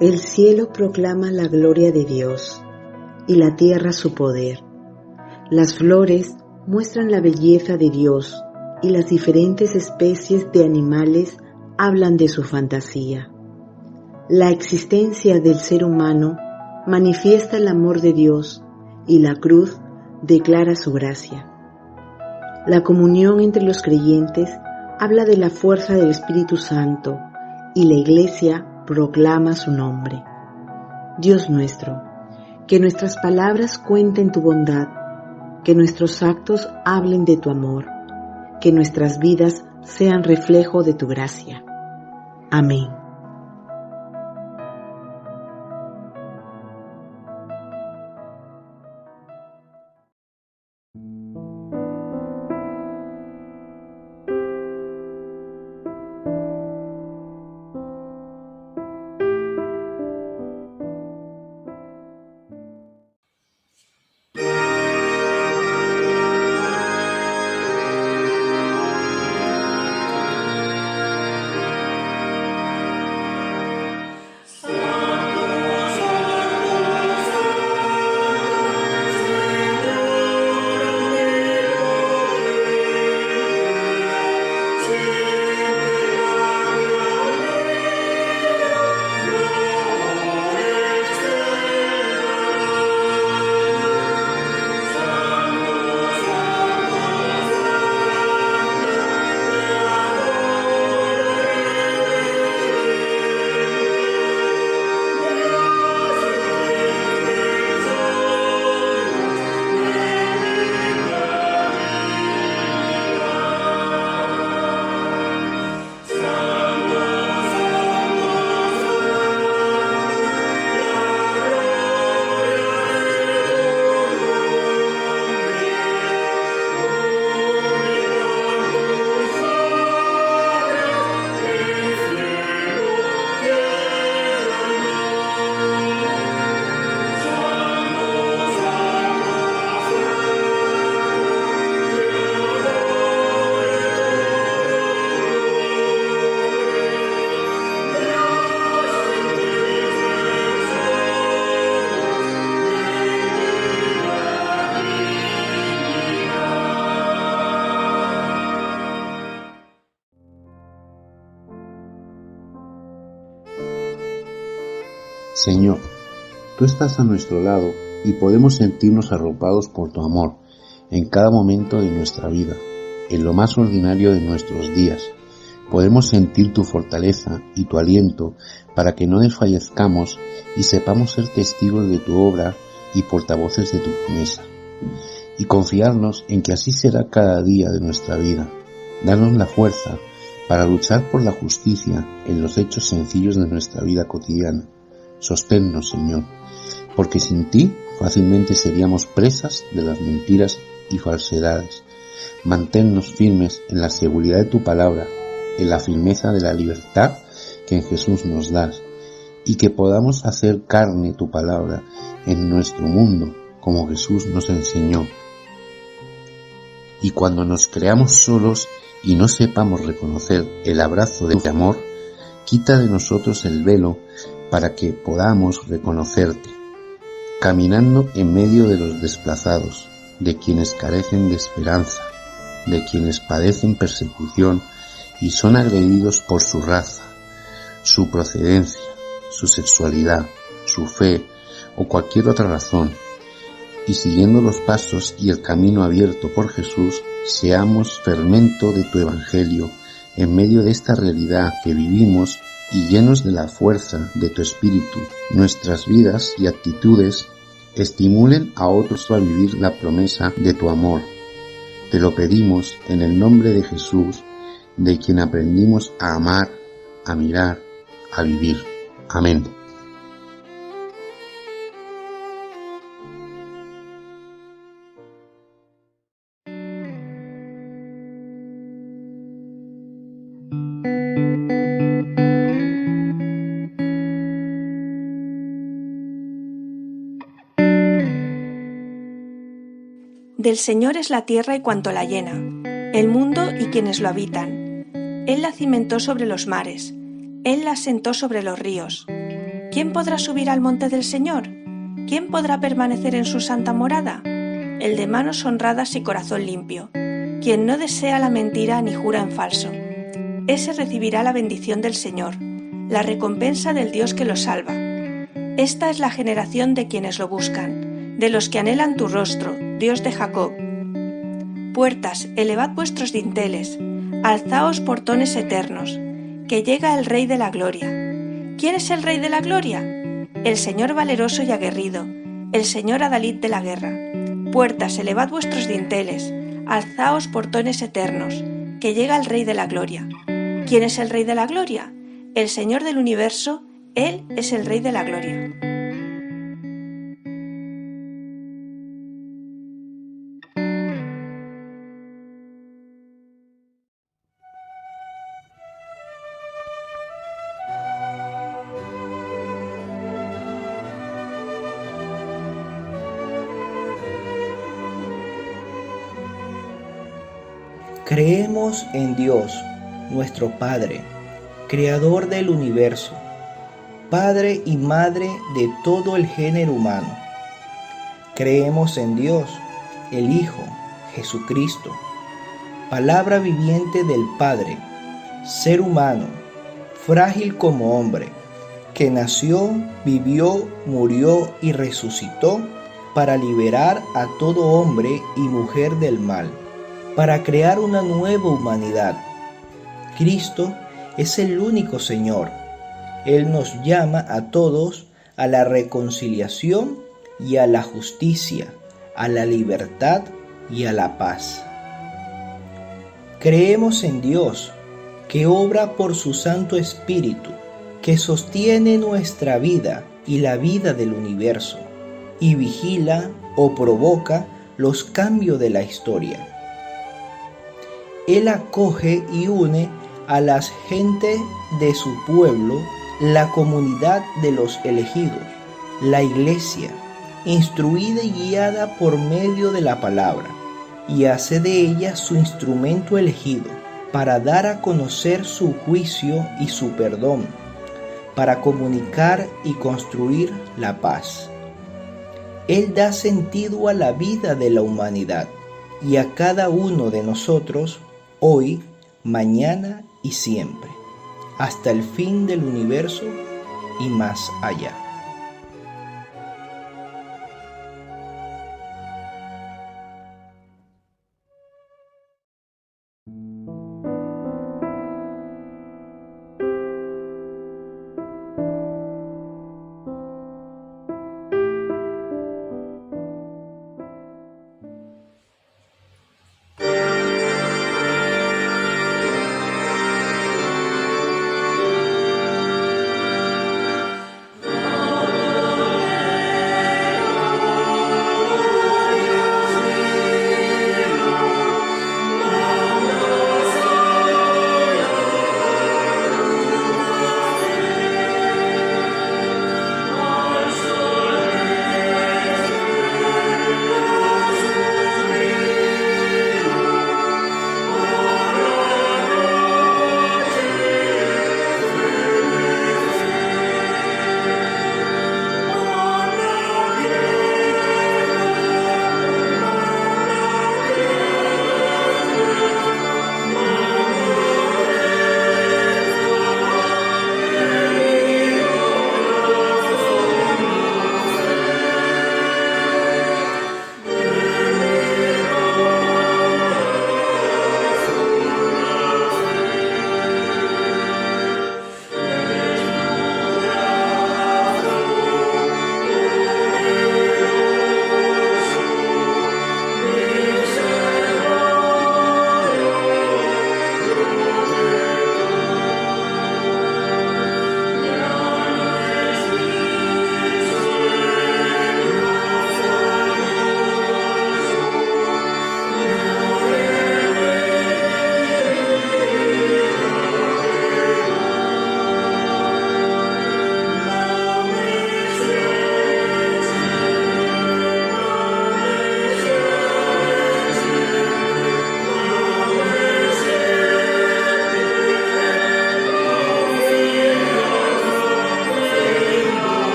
El cielo proclama la gloria de Dios y la tierra su poder. Las flores muestran la belleza de Dios y las diferentes especies de animales hablan de su fantasía. La existencia del ser humano manifiesta el amor de Dios y la cruz declara su gracia. La comunión entre los creyentes habla de la fuerza del Espíritu Santo y la Iglesia proclama su nombre. Dios nuestro, que nuestras palabras cuenten tu bondad, que nuestros actos hablen de tu amor, que nuestras vidas sean reflejo de tu gracia. Amén. Señor, tú estás a nuestro lado y podemos sentirnos arropados por tu amor en cada momento de nuestra vida, en lo más ordinario de nuestros días. Podemos sentir tu fortaleza y tu aliento para que no desfallezcamos y sepamos ser testigos de tu obra y portavoces de tu promesa. Y confiarnos en que así será cada día de nuestra vida. Danos la fuerza para luchar por la justicia en los hechos sencillos de nuestra vida cotidiana. Sosténnos, Señor, porque sin ti fácilmente seríamos presas de las mentiras y falsedades. Manténnos firmes en la seguridad de tu palabra, en la firmeza de la libertad que en Jesús nos das, y que podamos hacer carne tu palabra en nuestro mundo, como Jesús nos enseñó. Y cuando nos creamos solos y no sepamos reconocer el abrazo de tu amor, quita de nosotros el velo para que podamos reconocerte, caminando en medio de los desplazados, de quienes carecen de esperanza, de quienes padecen persecución y son agredidos por su raza, su procedencia, su sexualidad, su fe o cualquier otra razón, y siguiendo los pasos y el camino abierto por Jesús, seamos fermento de tu Evangelio en medio de esta realidad que vivimos y llenos de la fuerza de tu Espíritu, nuestras vidas y actitudes estimulen a otros a vivir la promesa de tu amor. Te lo pedimos en el nombre de Jesús, de quien aprendimos a amar, a mirar, a vivir. Amén. Del Señor es la tierra y cuanto la llena, el mundo y quienes lo habitan. Él la cimentó sobre los mares, Él la asentó sobre los ríos. ¿Quién podrá subir al monte del Señor? ¿Quién podrá permanecer en su santa morada? El de manos honradas y corazón limpio, quien no desea la mentira ni jura en falso. Ese recibirá la bendición del Señor, la recompensa del Dios que lo salva. Esta es la generación de quienes lo buscan, de los que anhelan tu rostro, Dios de Jacob. Puertas, elevad vuestros dinteles, alzaos portones eternos, que llega el Rey de la Gloria. ¿Quién es el Rey de la Gloria? El Señor valeroso y aguerrido, el Señor adalid de la guerra. Puertas, elevad vuestros dinteles, alzaos portones eternos, que llega el Rey de la Gloria. ¿Quién es el Rey de la Gloria? El Señor del universo, Él es el Rey de la Gloria. Creemos en Dios, nuestro Padre, Creador del universo, Padre y Madre de todo el género humano. Creemos en Dios, el Hijo, Jesucristo, palabra viviente del Padre, ser humano, frágil como hombre, que nació, vivió, murió y resucitó para liberar a todo hombre y mujer del mal, para crear una nueva humanidad. Cristo es el único Señor. Él nos llama a todos a la reconciliación y a la justicia, a la libertad y a la paz. Creemos en Dios, que obra por su Santo Espíritu, que sostiene nuestra vida y la vida del universo, y vigila o provoca los cambios de la historia. Él acoge y une a las gentes de su pueblo, la comunidad de los elegidos, la iglesia, instruida y guiada por medio de la palabra, y hace de ella su instrumento elegido para dar a conocer su juicio y su perdón, para comunicar y construir la paz. Él da sentido a la vida de la humanidad y a cada uno de nosotros hoy, mañana y siempre, hasta el fin del universo y más allá.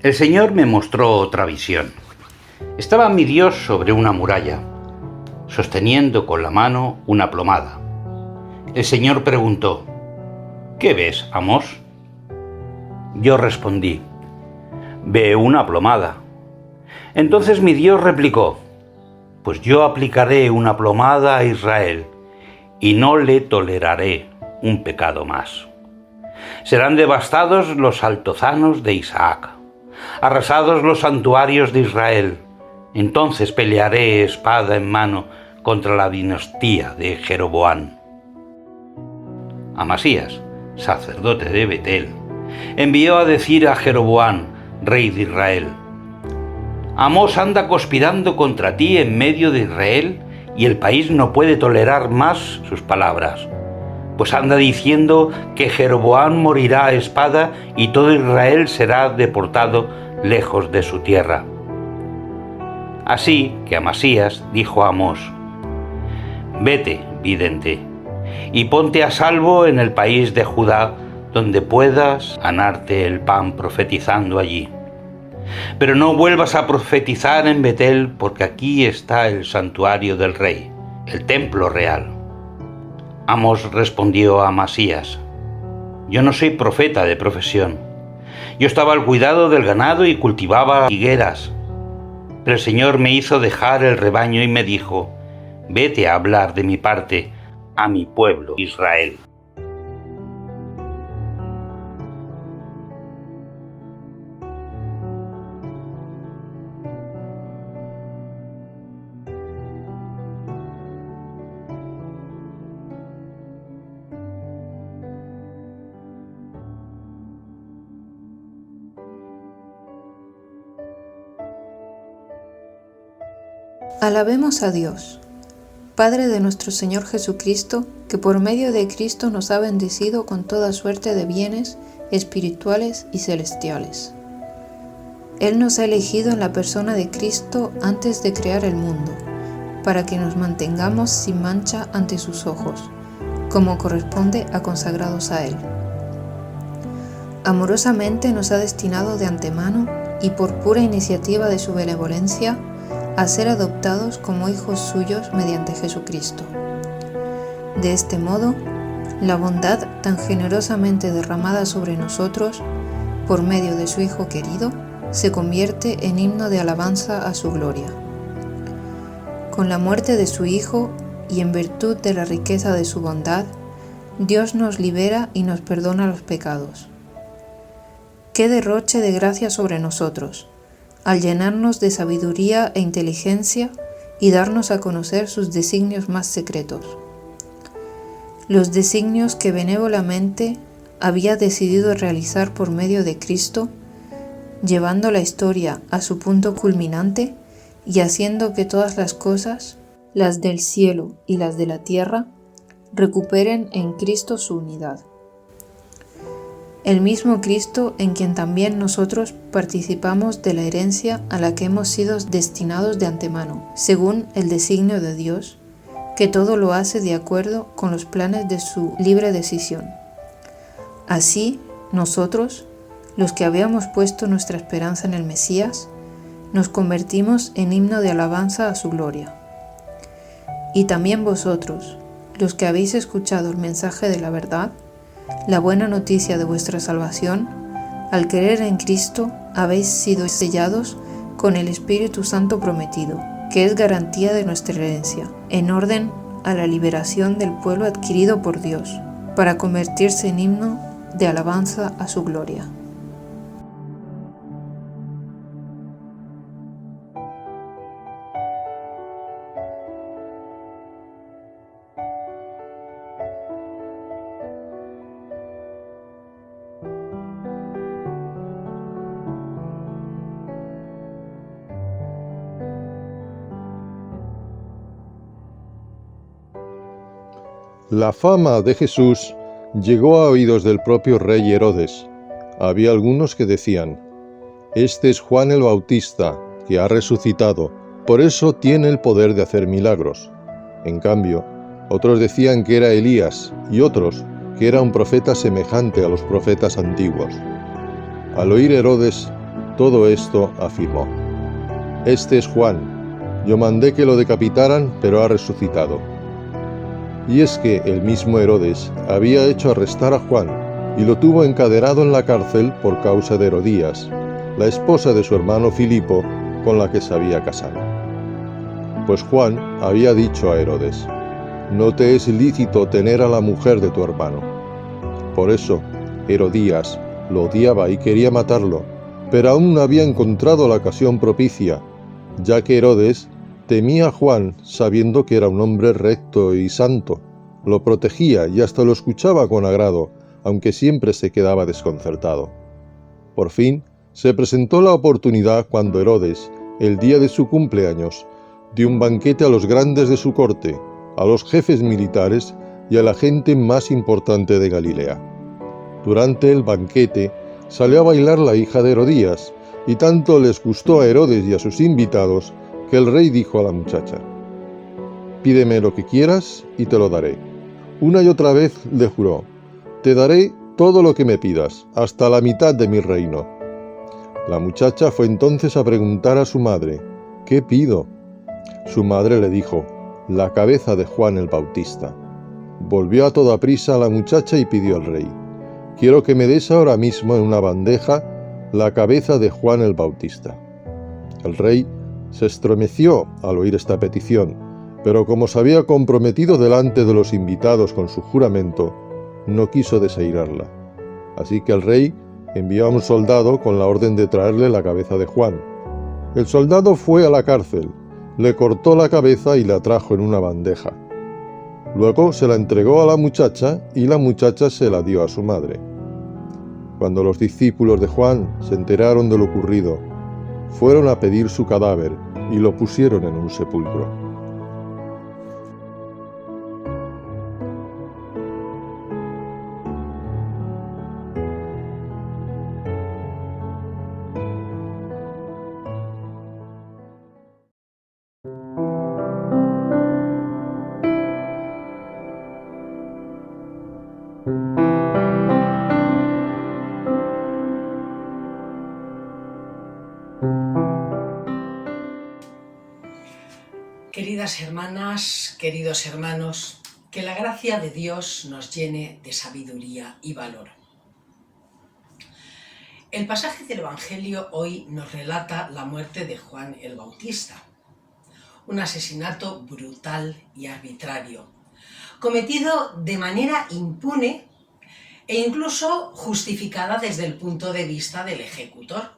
El Señor me mostró otra visión. Estaba mi Dios sobre una muralla, sosteniendo con la mano una plomada. El Señor preguntó: ¿Qué ves, Amós? Yo respondí: Veo una plomada. Entonces mi Dios replicó: Pues yo aplicaré una plomada a Israel y no le toleraré un pecado más. Serán devastados los altozanos de Isaac, arrasados los santuarios de Israel. Entonces pelearé espada en mano contra la dinastía de Jeroboam. Amasías, sacerdote de Betel, envió a decir a Jeroboam, rey de Israel: Amós anda conspirando contra ti en medio de Israel, y el país no puede tolerar más sus palabras, pues anda diciendo que Jeroboam morirá a espada y todo Israel será deportado lejos de su tierra. Así que Amasías dijo a Amós: Vete, vidente, y ponte a salvo en el país de Judá, donde puedas ganarte el pan profetizando allí. Pero no vuelvas a profetizar en Betel, porque aquí está el santuario del rey, el templo real. Amós respondió a Amasías: Yo no soy profeta de profesión. Yo estaba al cuidado del ganado y cultivaba higueras. Pero el Señor me hizo dejar el rebaño y me dijo: Vete a hablar de mi parte a mi pueblo Israel. Alabemos a Dios, Padre de nuestro Señor Jesucristo, que por medio de Cristo nos ha bendecido con toda suerte de bienes espirituales y celestiales. Él nos ha elegido en la persona de Cristo antes de crear el mundo, para que nos mantengamos sin mancha ante sus ojos, como corresponde a consagrados a Él. Amorosamente nos ha destinado de antemano y por pura iniciativa de su benevolencia a ser adoptados como hijos suyos mediante Jesucristo. De este modo, la bondad tan generosamente derramada sobre nosotros, por medio de su Hijo querido, se convierte en himno de alabanza a su gloria. Con la muerte de su Hijo y en virtud de la riqueza de su bondad, Dios nos libera y nos perdona los pecados. ¡Qué derroche de gracia sobre nosotros, al llenarnos de sabiduría e inteligencia y darnos a conocer sus designios más secretos! Los designios que benévolamente había decidido realizar por medio de Cristo, llevando la historia a su punto culminante y haciendo que todas las cosas, las del cielo y las de la tierra, recuperen en Cristo su unidad. El mismo Cristo en quien también nosotros participamos de la herencia a la que hemos sido destinados de antemano, según el designio de Dios, que todo lo hace de acuerdo con los planes de su libre decisión. Así, nosotros, los que habíamos puesto nuestra esperanza en el Mesías, nos convertimos en himno de alabanza a su gloria. Y también vosotros, los que habéis escuchado el mensaje de la verdad, la buena noticia de vuestra salvación, al creer en Cristo habéis sido sellados con el Espíritu Santo prometido, que es garantía de nuestra herencia, en orden a la liberación del pueblo adquirido por Dios, para convertirse en himno de alabanza a su gloria. La fama de Jesús llegó a oídos del propio rey Herodes. Había algunos que decían: «Este es Juan el Bautista, que ha resucitado, por eso tiene el poder de hacer milagros». En cambio, otros decían que era Elías, y otros que era un profeta semejante a los profetas antiguos. Al oír Herodes todo esto afirmó: «Este es Juan. Yo mandé que lo decapitaran, pero ha resucitado». Y es que el mismo Herodes había hecho arrestar a Juan y lo tuvo encadenado en la cárcel por causa de Herodías, la esposa de su hermano Filipo, con la que se había casado. Pues Juan había dicho a Herodes: «No te es lícito tener a la mujer de tu hermano». Por eso, Herodías lo odiaba y quería matarlo, pero aún no había encontrado la ocasión propicia, ya que Herodes temía a Juan sabiendo que era un hombre recto y santo. Lo protegía y hasta lo escuchaba con agrado, aunque siempre se quedaba desconcertado. Por fin, se presentó la oportunidad cuando Herodes, el día de su cumpleaños, dio un banquete a los grandes de su corte, a los jefes militares y a la gente más importante de Galilea. Durante el banquete, salió a bailar la hija de Herodías, y tanto les gustó a Herodes y a sus invitados que el rey dijo a la muchacha: «Pídeme lo que quieras y te lo daré». Una y otra vez le juró: «Te daré todo lo que me pidas, hasta la mitad de mi reino». La muchacha fue entonces a preguntar a su madre: «¿Qué pido?». Su madre le dijo: «La cabeza de Juan el Bautista». Volvió a toda prisa a la muchacha y pidió al rey: «Quiero que me des ahora mismo en una bandeja la cabeza de Juan el Bautista». El rey se estremeció al oír esta petición, pero como se había comprometido delante de los invitados con su juramento, no quiso desairarla. Así que el rey envió a un soldado con la orden de traerle la cabeza de Juan. El soldado fue a la cárcel, le cortó la cabeza y la trajo en una bandeja. Luego se la entregó a la muchacha y la muchacha se la dio a su madre. Cuando los discípulos de Juan se enteraron de lo ocurrido, fueron a pedir su cadáver y lo pusieron en un sepulcro. Queridas hermanas, queridos hermanos, que la gracia de Dios nos llene de sabiduría y valor. El pasaje del Evangelio hoy nos relata la muerte de Juan el Bautista, un asesinato brutal y arbitrario, cometido de manera impune e incluso justificada desde el punto de vista del ejecutor.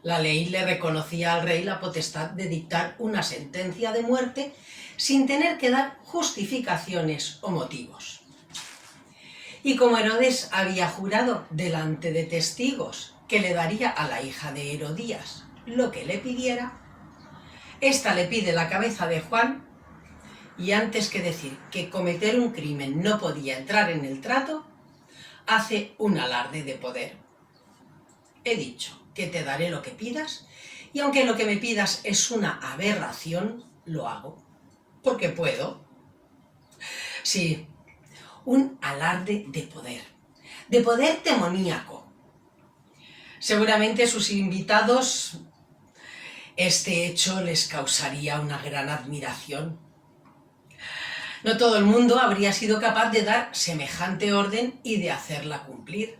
La ley le reconocía al rey la potestad de dictar una sentencia de muerte sin tener que dar justificaciones o motivos. Y como Herodes había jurado delante de testigos que le daría a la hija de Herodías lo que le pidiera, ésta le pide la cabeza de Juan y antes que decir que cometer un crimen no podía entrar en el trato, hace un alarde de poder. He dicho que te daré lo que pidas, y aunque lo que me pidas es una aberración, lo hago, porque puedo. Sí, un alarde de poder demoníaco. Seguramente sus invitados, este hecho les causaría una gran admiración. No todo el mundo habría sido capaz de dar semejante orden y de hacerla cumplir.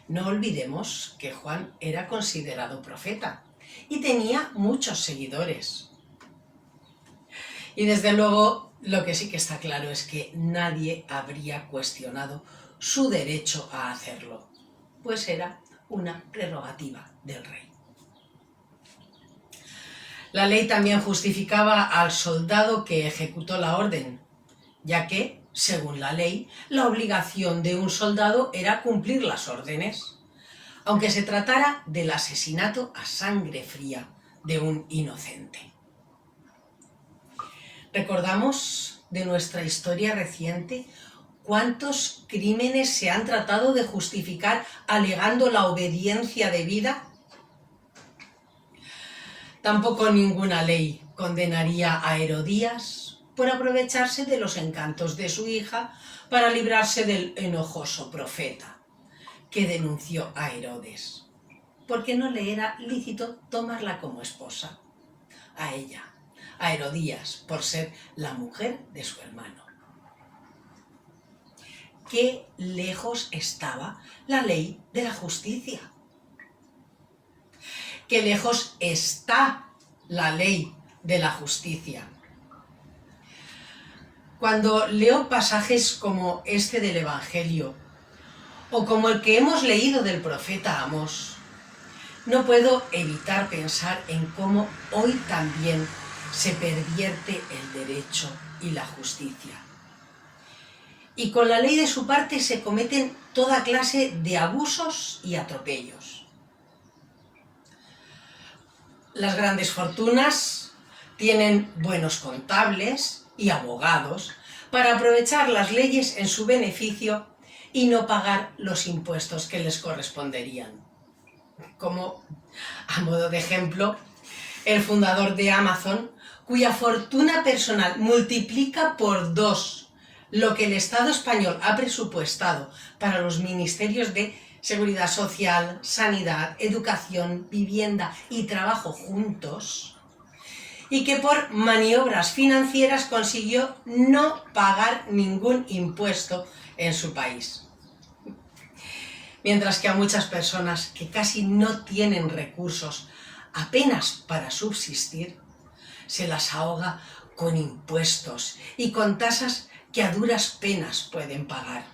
No olvidemos que Juan era considerado profeta y tenía muchos seguidores. Y desde luego, lo que sí que está claro es que nadie habría cuestionado su derecho a hacerlo, pues era una prerrogativa del rey. La ley también justificaba al soldado que ejecutó la orden, ya que, según la ley, la obligación de un soldado era cumplir las órdenes, aunque se tratara del asesinato a sangre fría de un inocente. Recordamos de nuestra historia reciente cuántos crímenes se han tratado de justificar alegando la obediencia debida. Tampoco ninguna ley condenaría a Herodías por aprovecharse de los encantos de su hija para librarse del enojoso profeta que denunció a Herodes. porque no le era lícito tomarla como esposa a ella, a Herodías, por ser la mujer de su hermano. Qué lejos estaba la ley de la justicia. Qué lejos está la ley de la justicia. Cuando leo pasajes como este del Evangelio, o como el que hemos leído del profeta Amós, no puedo evitar pensar en cómo hoy también se pervierte el derecho y la justicia. Y con la ley de su parte se cometen toda clase de abusos y atropellos. Las grandes fortunas tienen buenos contables y abogados para aprovechar las leyes en su beneficio y no pagar los impuestos que les corresponderían. Como, a modo de ejemplo, el fundador de Amazon, cuya fortuna personal multiplica por 2 lo que el Estado español ha presupuestado para los ministerios de Seguridad Social, Sanidad, Educación, Vivienda y Trabajo juntos, y que por maniobras financieras consiguió no pagar ningún impuesto en su país. Mientras que a muchas personas que casi no tienen recursos apenas para subsistir, se las ahoga con impuestos y con tasas que a duras penas pueden pagar.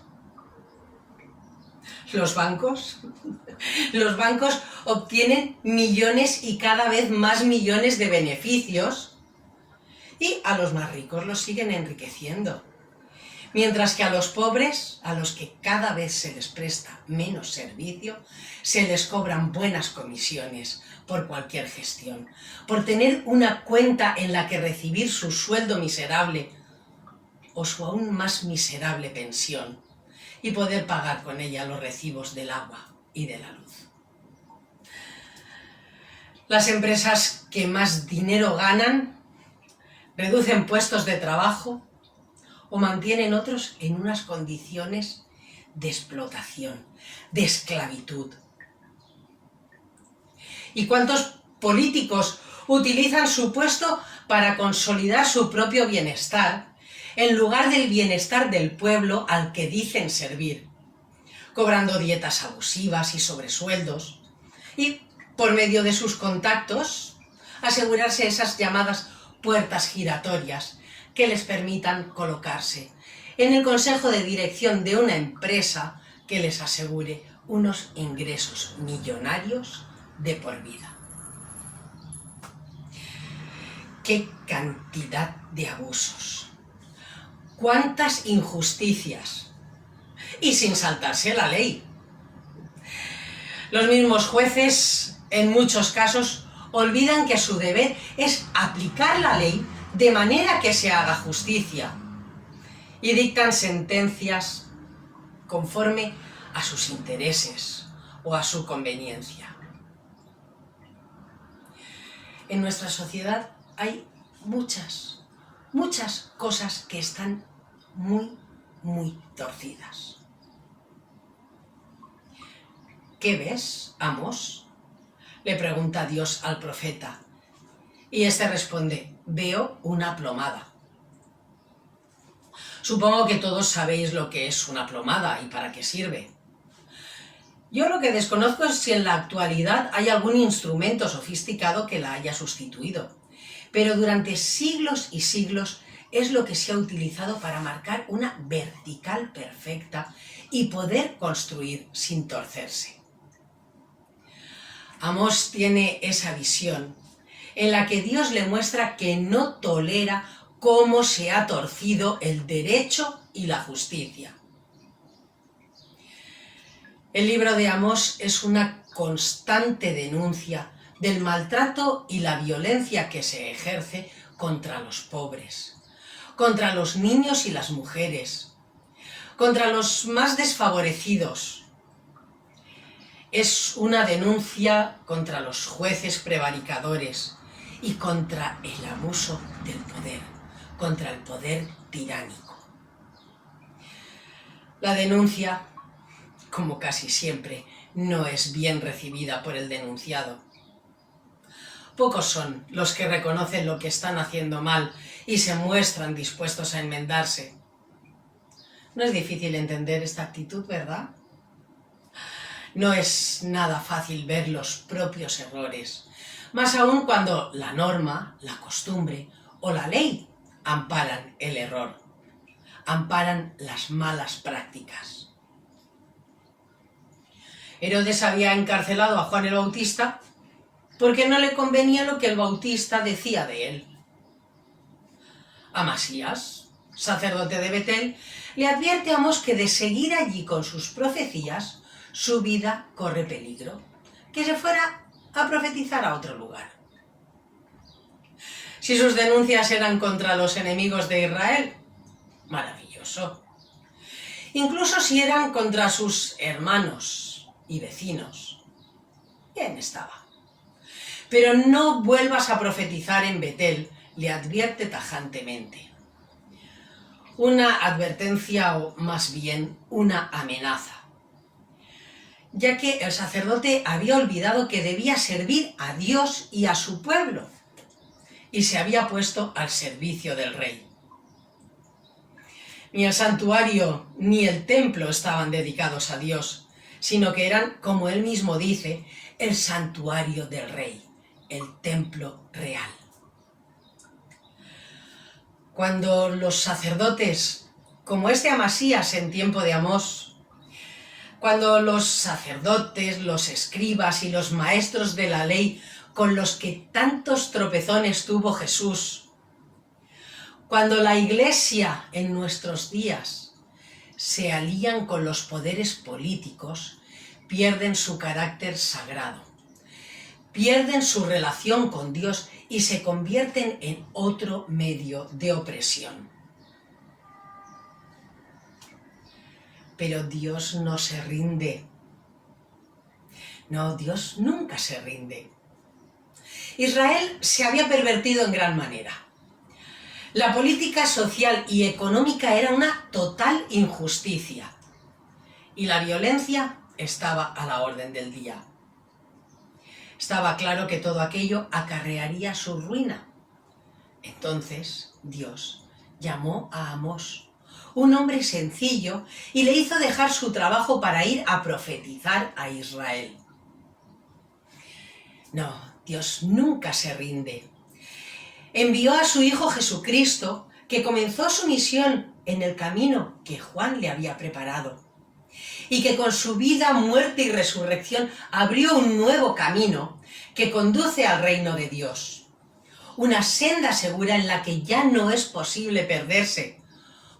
Los bancos obtienen millones y cada vez más millones de beneficios y a los más ricos los siguen enriqueciendo. Mientras que a los pobres, a los que cada vez se les presta menos servicio, se les cobran buenas comisiones por cualquier gestión, por tener una cuenta en la que recibir su sueldo miserable o su aún más miserable pensión y poder pagar con ella los recibos del agua y de la luz. Las empresas que más dinero ganan reducen puestos de trabajo o mantienen otros en unas condiciones de explotación, de esclavitud. ¿Y cuántos políticos utilizan su puesto para consolidar su propio bienestar en lugar del bienestar del pueblo al que dicen servir, cobrando dietas abusivas y sobresueldos, y por medio de sus contactos asegurarse esas llamadas puertas giratorias que les permitan colocarse en el consejo de dirección de una empresa que les asegure unos ingresos millonarios de por vida? ¡Qué cantidad de abusos! ¡Cuántas injusticias! Y sin saltarse la ley. Los mismos jueces, en muchos casos, olvidan que su deber es aplicar la ley de manera que se haga justicia, y dictan sentencias conforme a sus intereses o a su conveniencia. En nuestra sociedad hay muchas cosas que están muy torcidas. ¿Qué ves, Amós?, le pregunta Dios al profeta, y este responde: veo una plomada. Supongo que todos sabéis lo que es una plomada y para qué sirve. Yo lo que desconozco es si en la actualidad hay algún instrumento sofisticado que la haya sustituido, pero durante siglos y siglos es lo que se ha utilizado para marcar una vertical perfecta y poder construir sin torcerse. Amós tiene esa visión en la que Dios le muestra que no tolera cómo se ha torcido el derecho y la justicia. El libro de Amós es una constante denuncia del maltrato y la violencia que se ejerce contra los pobres, contra los niños y las mujeres, contra los más desfavorecidos. Es una denuncia contra los jueces prevaricadores y contra el abuso del poder, contra el poder tiránico. La denuncia, como casi siempre, no es bien recibida por el denunciado. Pocos son los que reconocen lo que están haciendo mal y se muestran dispuestos a enmendarse. No es difícil entender esta actitud, ¿verdad? No es nada fácil ver los propios errores, más aún cuando la norma, la costumbre o la ley amparan el error, amparan las malas prácticas. Herodes había encarcelado a Juan el Bautista porque no le convenía lo que el Bautista decía de él. Amasías, sacerdote de Betel, le advierte a Amós que de seguir allí con sus profecías, su vida corre peligro, que se fuera a profetizar a otro lugar. Si sus denuncias eran contra los enemigos de Israel, maravilloso. Incluso si eran contra sus hermanos y vecinos, bien estaba. Pero no vuelvas a profetizar en Betel, le advierte tajantemente. Una advertencia o más bien una amenaza, ya que el sacerdote había olvidado que debía servir a Dios y a su pueblo y se había puesto al servicio del rey. Ni el santuario ni el templo estaban dedicados a Dios, sino que eran, como él mismo dice, el santuario del rey, el templo real. Cuando los sacerdotes, como este Amasías en tiempo de Amós, cuando los sacerdotes, los escribas y los maestros de la ley con los que tantos tropezones tuvo Jesús, cuando la Iglesia en nuestros días se alían con los poderes políticos, pierden su carácter sagrado, pierden su relación con Dios y se convierten en otro medio de opresión. Pero Dios no se rinde. No, Dios nunca se rinde. Israel se había pervertido en gran manera. La política social y económica era una total injusticia y la violencia estaba a la orden del día. Estaba claro que todo aquello acarrearía su ruina. Entonces Dios llamó a Amós, un hombre sencillo, y le hizo dejar su trabajo para ir a profetizar a Israel. No, Dios nunca se rinde. Envió a su Hijo Jesucristo, que comenzó su misión en el camino que Juan le había preparado, y que con su vida, muerte y resurrección abrió un nuevo camino que conduce al reino de Dios. Una senda segura en la que ya no es posible perderse,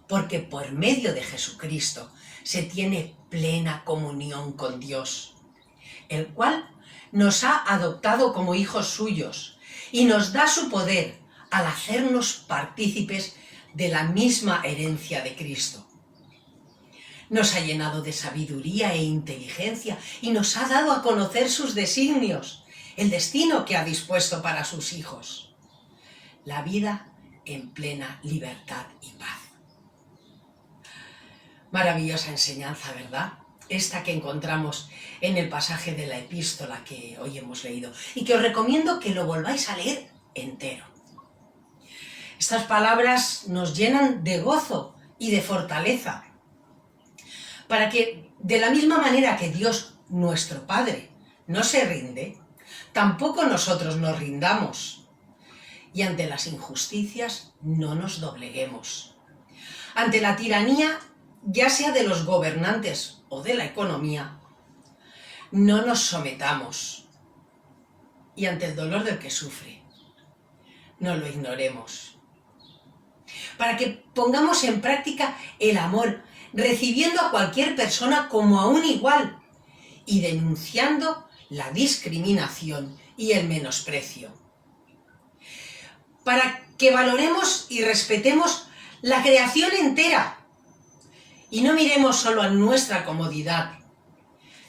porque por medio de Jesucristo se tiene plena comunión con Dios, el cual nos ha adoptado como hijos suyos y nos da su poder al hacernos partícipes de la misma herencia de Cristo. Nos ha llenado de sabiduría e inteligencia y nos ha dado a conocer sus designios, el destino que ha dispuesto para sus hijos, la vida en plena libertad y paz. Maravillosa enseñanza, ¿verdad? Esta que encontramos en el pasaje de la epístola que hoy hemos leído y que os recomiendo que lo volváis a leer entero. Estas palabras nos llenan de gozo y de fortaleza, para que, de la misma manera que Dios, nuestro Padre, no se rinde, tampoco nosotros nos rindamos, y ante las injusticias no nos dobleguemos. Ante la tiranía, ya sea de los gobernantes o de la economía, no nos sometamos, y ante el dolor del que sufre, no lo ignoremos. Para que pongamos en práctica el amor, recibiendo a cualquier persona como a un igual y denunciando la discriminación y el menosprecio. Para que valoremos y respetemos la creación entera y no miremos solo a nuestra comodidad,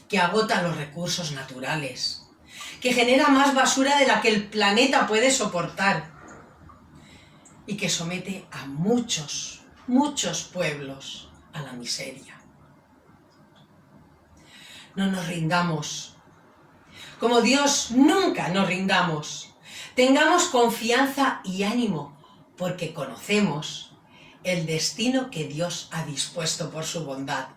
que agota los recursos naturales, que genera más basura de la que el planeta puede soportar y que somete a muchos pueblos a la miseria. no nos rindamos. Como Dios, nunca nos rindamos. Tengamos confianza y ánimo, porque conocemos el destino que Dios ha dispuesto por su bondad.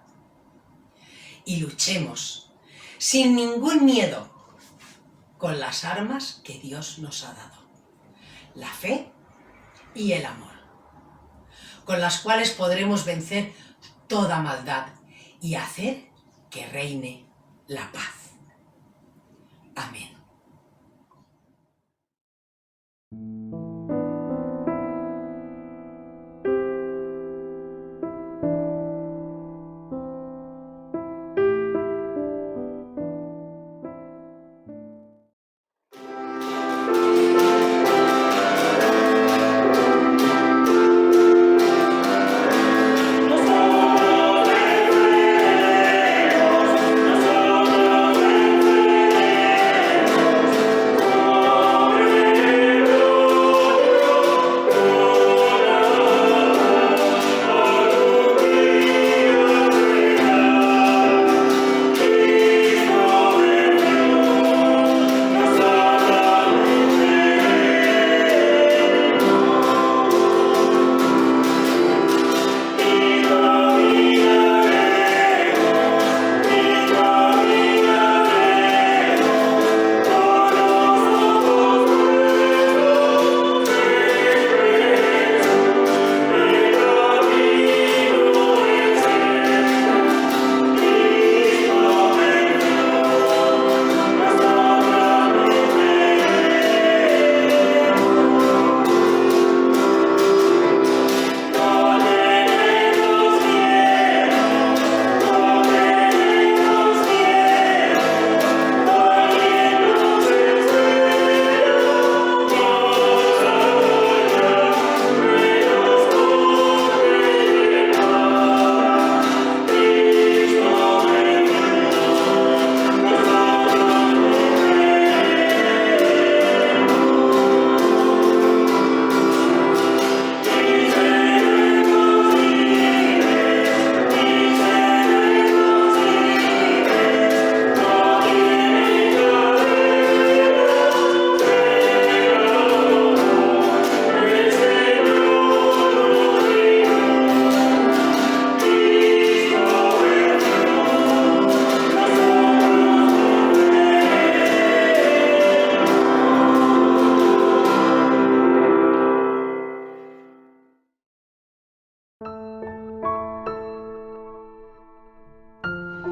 Y luchemos sin ningún miedo con las armas que Dios nos ha dado, la fe y el amor, con las cuales podremos vencer toda maldad y hacer que reine la paz. Amén.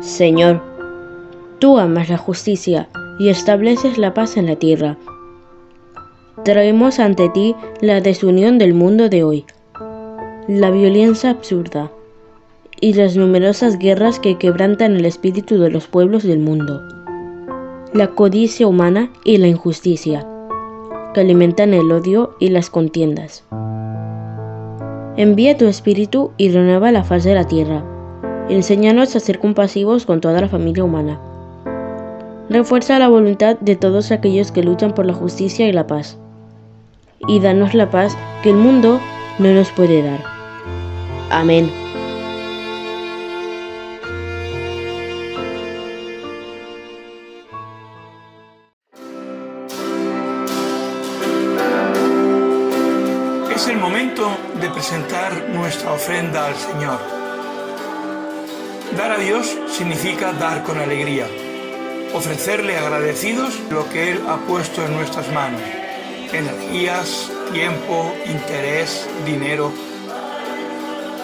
Señor, tú amas la justicia y estableces la paz en la tierra. Traemos ante ti la desunión del mundo de hoy, la violencia absurda y las numerosas guerras que quebrantan el espíritu de los pueblos del mundo, la codicia humana y la injusticia, que alimentan el odio y las contiendas. Envía tu espíritu y renueva la faz de la tierra. Enséñanos a ser compasivos con toda la familia humana. Refuerza la voluntad de todos aquellos que luchan por la justicia y la paz. Y danos la paz que el mundo no nos puede dar. Amén. Es el momento de presentar nuestra ofrenda al Señor. Dar a Dios significa dar con alegría, ofrecerle agradecidos lo que Él ha puesto en nuestras manos: energías, tiempo, interés, dinero.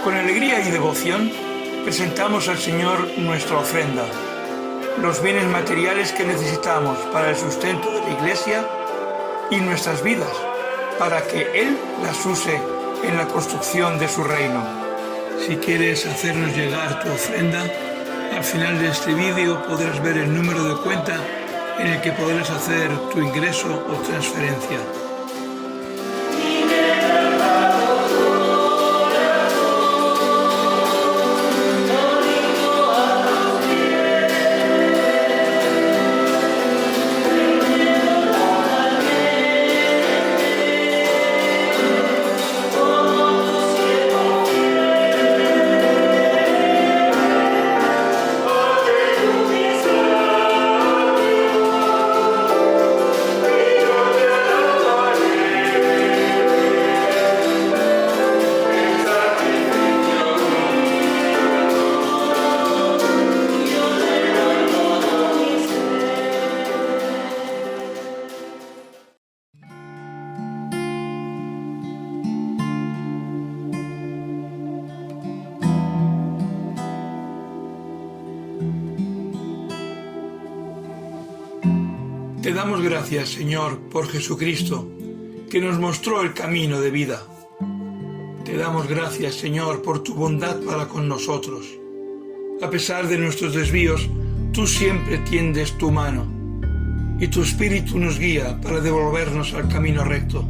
Con alegría y devoción presentamos al Señor nuestra ofrenda, los bienes materiales que necesitamos para el sustento de la Iglesia y nuestras vidas, para que Él las use en la construcción de su reino. Si quieres hacernos llegar tu ofrenda, al final de este vídeo podrás ver el número de cuenta en el que podrás hacer tu ingreso o transferencia. Te damos gracias, Señor, por Jesucristo, que nos mostró el camino de vida. Te damos gracias, Señor, por tu bondad para con nosotros. A pesar de nuestros desvíos, tú siempre tiendes tu mano, y tu Espíritu nos guía para devolvernos al camino recto.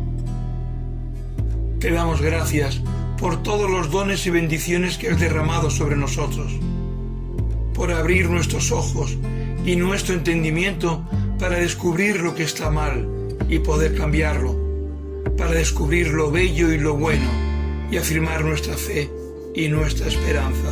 Te damos gracias por todos los dones y bendiciones que has derramado sobre nosotros, por abrir nuestros ojos y nuestro entendimiento para descubrir lo que está mal y poder cambiarlo, para descubrir lo bello y lo bueno y afirmar nuestra fe y nuestra esperanza.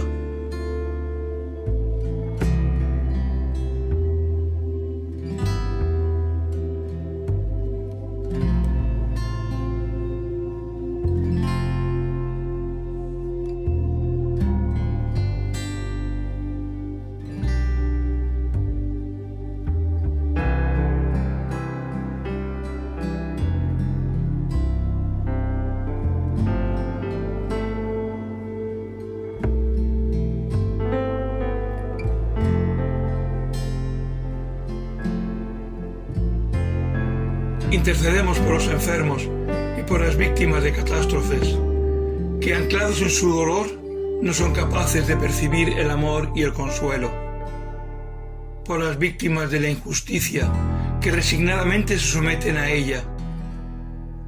Intercedemos por los enfermos y por las víctimas de catástrofes, que anclados en su dolor no son capaces de percibir el amor y el consuelo. Por las víctimas de la injusticia, que resignadamente se someten a ella.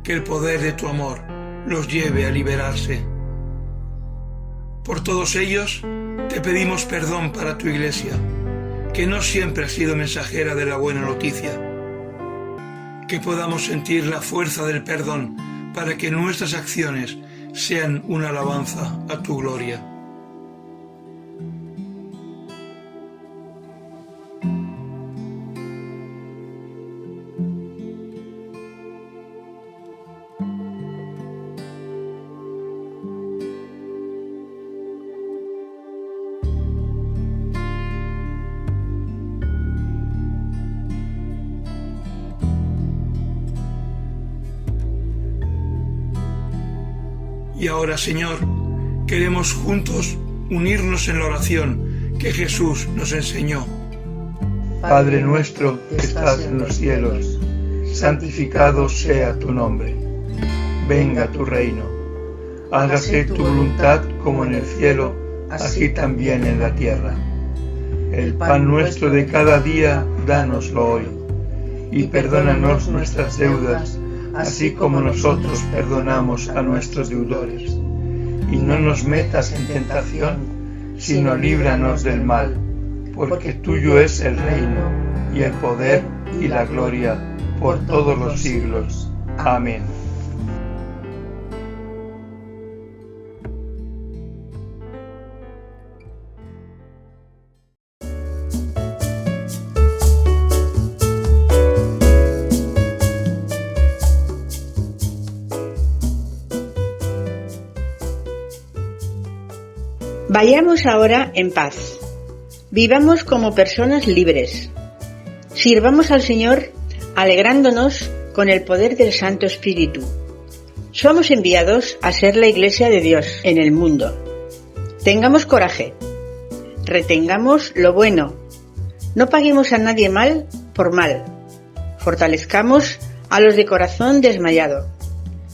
Que el poder de tu amor los lleve a liberarse. Por todos ellos, te pedimos perdón para tu Iglesia, que no siempre ha sido mensajera de la buena noticia. Que podamos sentir la fuerza del perdón para que nuestras acciones sean una alabanza a tu gloria. Y ahora, Señor, queremos juntos unirnos en la oración que Jesús nos enseñó. Padre nuestro que estás en los cielos, santificado sea tu nombre. Venga tu reino. Hágase tu voluntad como en el cielo, así también en la tierra. El pan nuestro de cada día, dánoslo hoy. Y perdónanos nuestras deudas, así como nosotros perdonamos a nuestros deudores. Y no nos metas en tentación, sino líbranos del mal, porque tuyo es el reino, y el poder, y la gloria, por todos los siglos. Amén. Vayamos ahora en paz. Vivamos como personas libres. Sirvamos al Señor alegrándonos con el poder del Santo Espíritu. Somos enviados a ser la Iglesia de Dios en el mundo. Tengamos coraje. Retengamos lo bueno. No paguemos a nadie mal por mal. Fortalezcamos a los de corazón desmayado.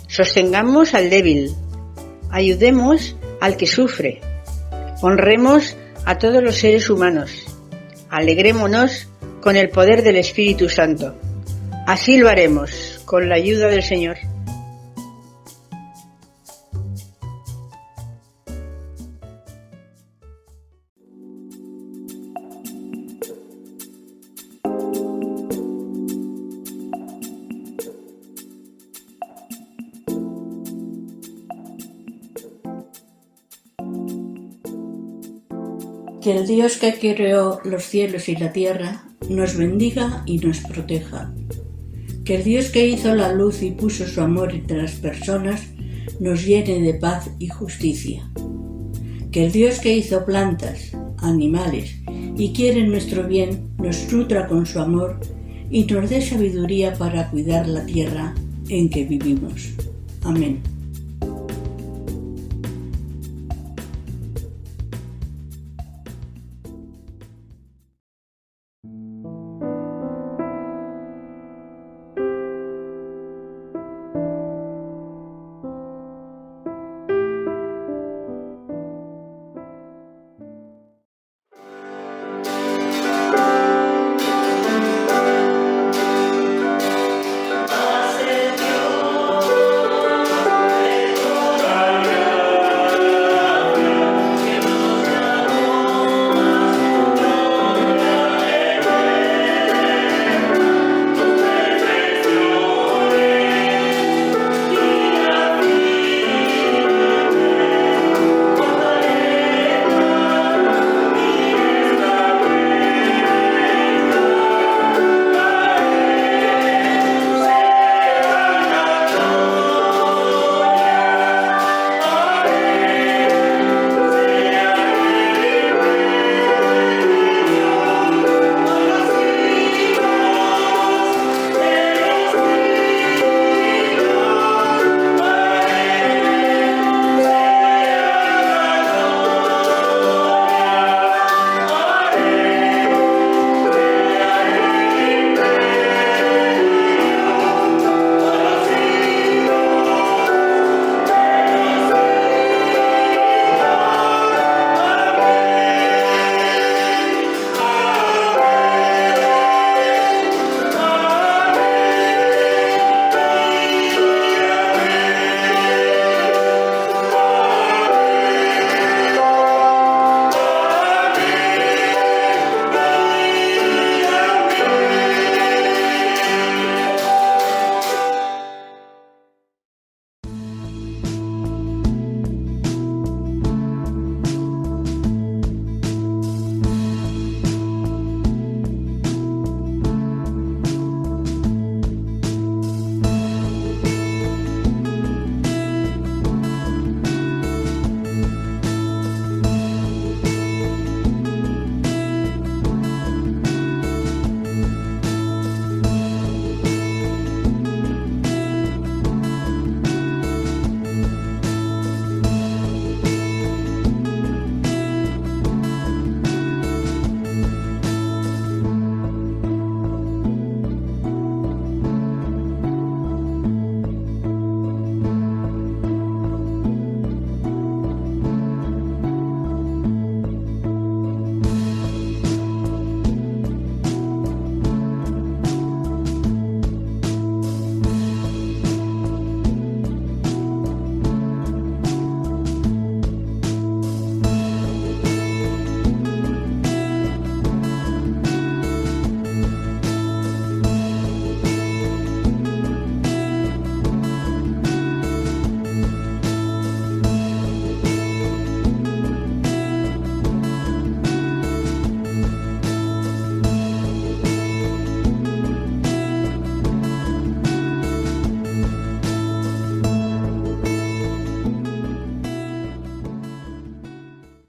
Sostengamos al débil. Ayudemos al que sufre. Honremos a todos los seres humanos. Alegrémonos con el poder del Espíritu Santo. Así lo haremos, con la ayuda del Señor. Que el Dios que creó los cielos y la tierra nos bendiga y nos proteja. Que el Dios que hizo la luz y puso su amor entre las personas nos llene de paz y justicia. Que el Dios que hizo plantas, animales y quiere nuestro bien nos nutra con su amor y nos dé sabiduría para cuidar la tierra en que vivimos. Amén.